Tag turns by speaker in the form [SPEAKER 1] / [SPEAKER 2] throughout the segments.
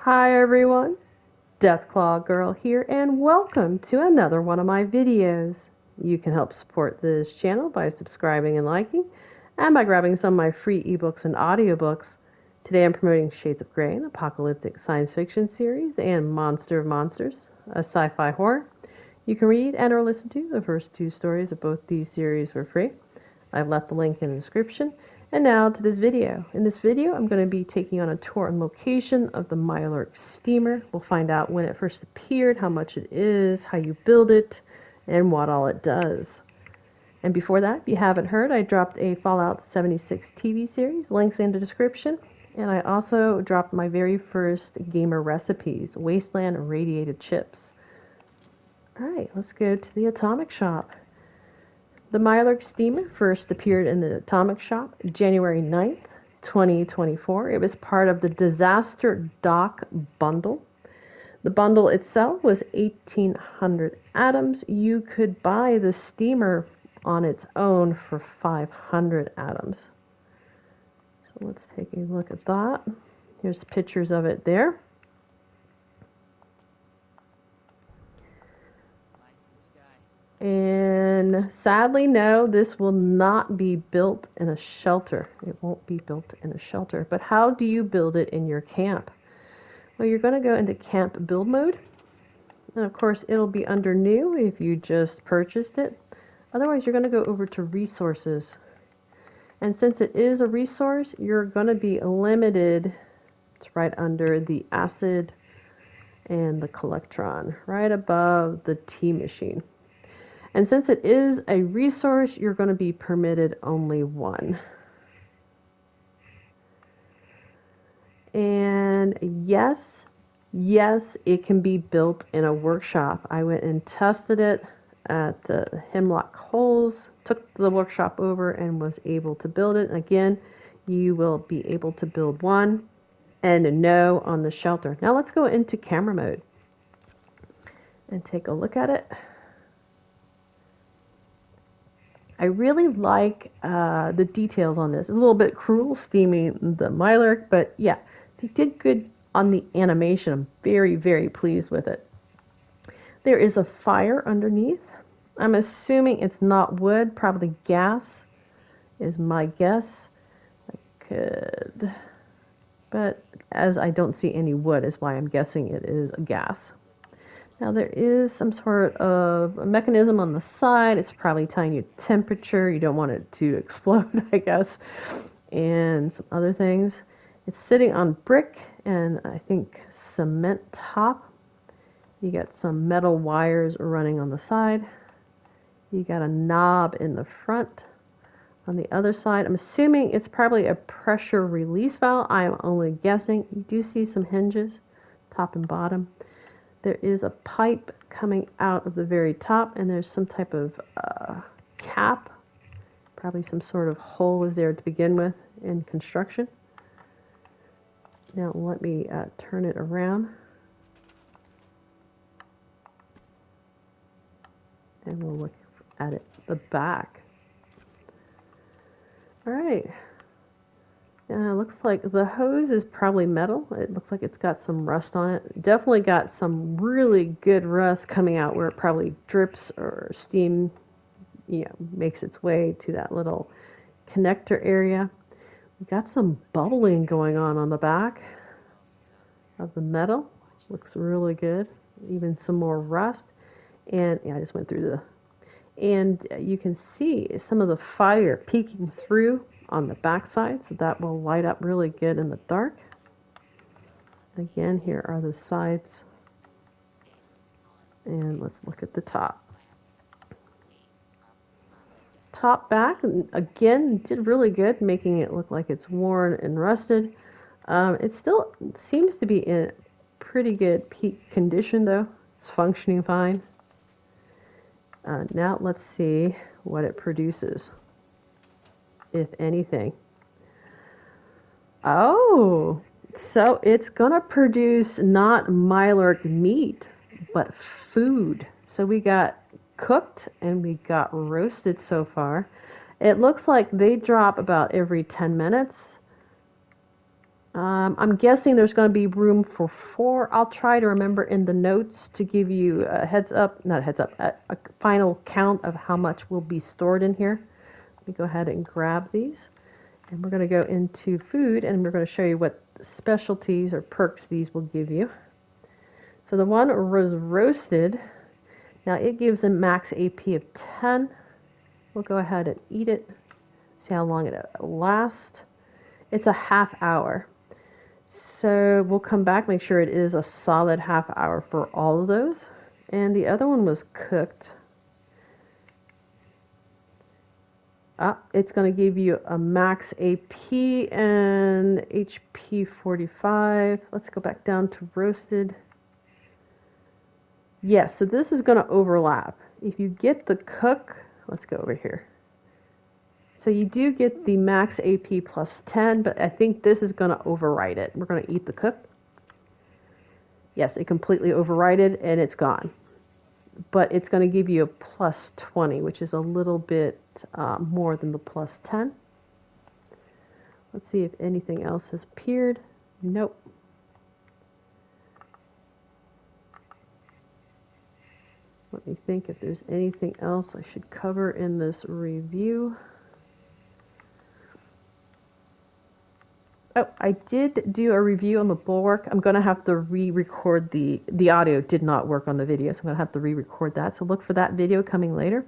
[SPEAKER 1] Hi everyone, Deathclaw Girl here, and welcome to another one of my videos. You can help support this channel by subscribing and liking, and by grabbing some of my free ebooks and audiobooks. Today I'm promoting Shades of Grey, an apocalyptic science fiction series, and Monster of Monsters, a sci-fi horror. You can read and or listen to the first two stories of both these series for free. I've left the link in the description. And now to this video. In this video, I'm going to be taking you on a tour and location of the MIRELURK steamer. We'll find out when it first appeared, how much it is, how you build it, and what all it does. And before that, if you haven't heard, I dropped a Fallout 76 TV series, links in the description. And I also dropped my very first gamer recipes, Wasteland Radiated Chips. Alright, let's go to the Atomic Shop. The MIRELURK steamer first appeared in the Atomic Shop January 9th, 2024. It was part of the Disaster Dock bundle. The bundle itself was 1,800 atoms. You could buy the steamer on its own for 500 atoms. So let's take a look at that. Here's pictures of it there. And sadly, no, this will not be built in a shelter. It won't be built in a shelter. But how do you build it in your camp? Well, you're going to go into camp build mode. And of course, it'll be under new if you just purchased it. Otherwise, you're going to go over to resources. And since it is a resource, you're going to be limited. It's right under the acid and the collectron, right above the T machine. And since it is a resource, you're going to be permitted only one. And yes, it can be built in a workshop. I went and tested it at the Hemlock Holes, took the workshop over and was able to build it. Again, you will be able to build one and no on the shelter. Now let's go into camera mode and take a look at it. I really like the details on this. It's a little bit cruel steaming the MIRELURK, but yeah, they did good on the animation. I'm very, very pleased with it. There is a fire underneath. I'm assuming it's not wood, probably gas is my guess. But as I don't see any wood is why I'm guessing it is a gas. Now there is some sort of a mechanism on the side. It's probably telling you temperature. You don't want it to explode, I guess. And some other things. It's sitting on brick and I think cement top. You got some metal wires running on the side. You got a knob in the front. On the other side, I'm assuming it's probably a pressure release valve. I am only guessing. You do see some hinges, top and bottom. There is a pipe coming out of the very top, and there's some type of cap. Probably some sort of hole is there to begin with in construction. Now let me turn it around. And we'll look at it, the back. All right. Looks like the hose is probably metal. It looks like it's got some rust on it. Definitely got some really good rust coming out where it probably drips or steam, makes its way to that little connector area. We got some bubbling going on the back of the metal. Looks really good. Even some more rust. And yeah, I just went through and you can see some of the fire peeking through on the back side, so that will light up really good in the dark. Again, here are the sides. And let's look at the top. Top back, again, did really good, making it look like it's worn and rusted. It still seems to be in pretty good peak condition though. It's functioning fine. Now let's see what it produces, if anything. Oh, so it's gonna produce not MIRELURK meat, but food. So we got cooked and we got roasted so far. It looks like they drop about every 10 minutes. I'm guessing there's going to be room for 4. I'll try to remember in the notes to give you a heads up, not a heads up, a final count of how much will be stored in here. Let me go ahead and grab these. And we're going to go into food, and we're going to show you what specialties or perks these will give you. So the one was roasted. Now it gives a max AP of 10. We'll go ahead and eat it. See how long it lasts. It's a half hour. So we'll come back, make sure it is a solid half hour for all of those. And the other one was cooked. It's going to give you a max AP and HP 45. Let's go back down to roasted. Yes, so this is going to overlap. If you get the cook, let's go over here. So you do get the max AP plus 10, but I think this is going to override it. We're going to eat the cook. Yes, it completely overrided and it's gone. But it's going to give you a plus 20, which is a little bit more than the plus 10. Let's see if anything else has appeared. Nope. Let me think if there's anything else I should cover in this review. Oh, I did do a review on the Bulwark. I'm going to have to re-record the audio did not work on the video, so I'm going to have to re-record that. So look for that video coming later.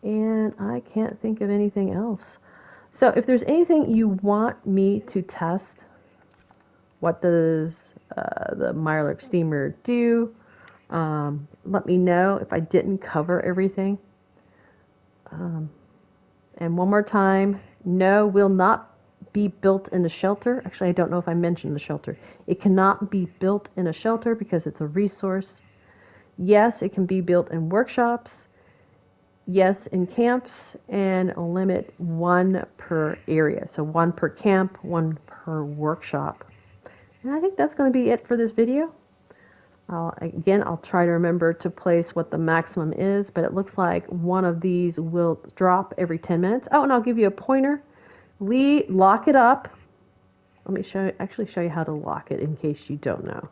[SPEAKER 1] And I can't think of anything else. So if there's anything you want me to test, what does the MIRELURK steamer do? Let me know if I didn't cover everything. And one more time, no, will not be built in a shelter. Actually, I don't know if I mentioned the shelter. It cannot be built in a shelter because it's a resource. Yes, it can be built in workshops. Yes, in camps, and a limit 1 per area. So 1 per camp, 1 per workshop. And I think that's going to be it for this video. Again, I'll try to remember to place what the maximum is, but it looks like one of these will drop every 10 minutes. Oh, and I'll give you a pointer. Lock it up. Let me actually show you how to lock it in case you don't know.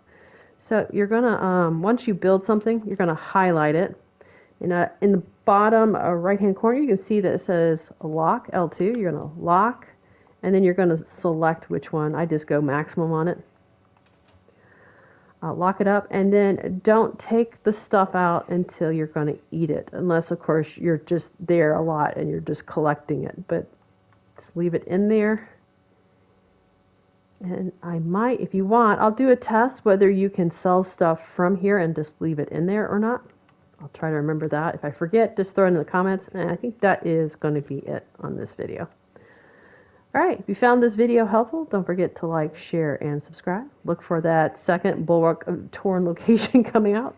[SPEAKER 1] So you're gonna once you build something, you're gonna highlight it. In the bottom right hand corner, you can see that it says lock L2. You're gonna lock, and then you're gonna select which one. I just go maximum on it. Lock it up, and then don't take the stuff out until you're going to eat it, unless of course you're just there a lot and you're just collecting it. But just leave it in there. And I might, if you want, I'll do a test whether you can sell stuff from here and just leave it in there or not. I'll try to remember that. If I forget, just throw it in the comments. And I think that is going to be it on this video. Alright, if you found this video helpful, don't forget to like, share, and subscribe. Look for that second Bulwark torn location coming out,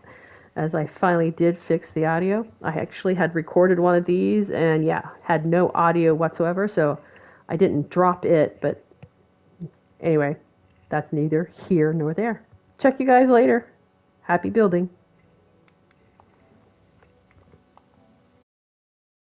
[SPEAKER 1] as I finally did fix the audio. I actually had recorded one of these, and yeah, had no audio whatsoever, so I didn't drop it, but anyway, that's neither here nor there. Check you guys later. Happy building.